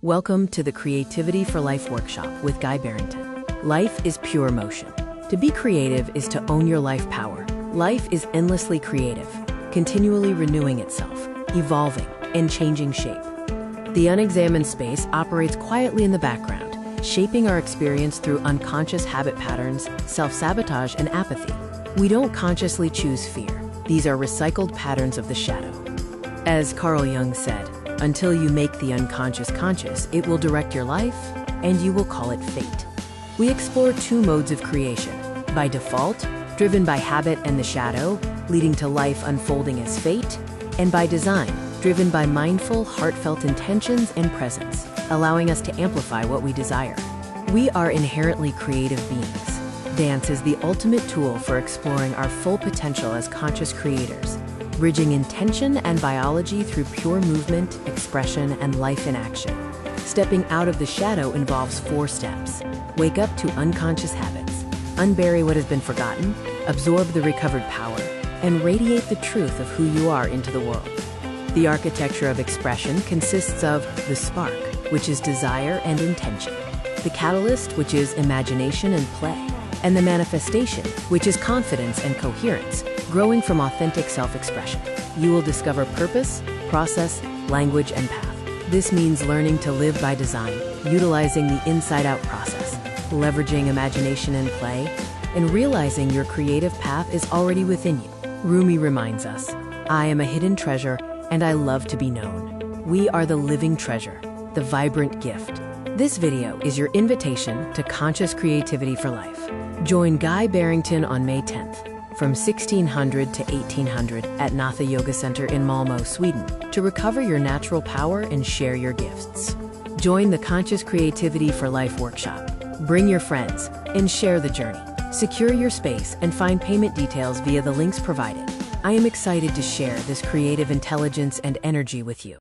Welcome to the Creativity for Life workshop with Guy Barrington. Life is pure motion. To be creative is to own your life power. Life is endlessly creative, continually renewing itself, evolving, and changing shape. The unexamined space operates quietly in the background, shaping our experience through unconscious habit patterns, self-sabotage, and apathy. We don't consciously choose fear. These are recycled patterns of the shadow. As Carl Jung said, until you make the unconscious conscious, it will direct your life, and you will call it fate. We explore two modes of creation: by default, driven by habit and the shadow, leading to life unfolding as fate, and by design, driven by mindful, heartfelt intentions and presence, allowing us to amplify what we desire. We are inherently creative beings. Dance is the ultimate tool for exploring our full potential as conscious creators, bridging intention and biology through pure movement, expression, and life in action. Stepping out of the shadow involves 4 steps. Wake up to unconscious habits, unbury what has been forgotten, absorb the recovered power, and radiate the truth of who you are into the world. The architecture of expression consists of the spark, which is desire and intention, the catalyst, which is imagination and play, and the manifestation, which is confidence and coherence, growing from authentic self-expression. You will discover purpose, process, language, and path. This means learning to live by design, utilizing the inside-out process, leveraging imagination and play, and realizing your creative path is already within you. Rumi reminds us, "I am a hidden treasure, and I love to be known." We are the living treasure, the vibrant gift. This video is your invitation to conscious creativity for life. Join Guy Barrington on May 10th, from 1600 to 1800 at Natha Yoga Center in Malmö, Sweden, to recover your natural power and share your gifts. Join the Conscious Creativity for Life workshop. Bring your friends and share the journey. Secure your space and find payment details via the links provided. I am excited to share this creative intelligence and energy with you.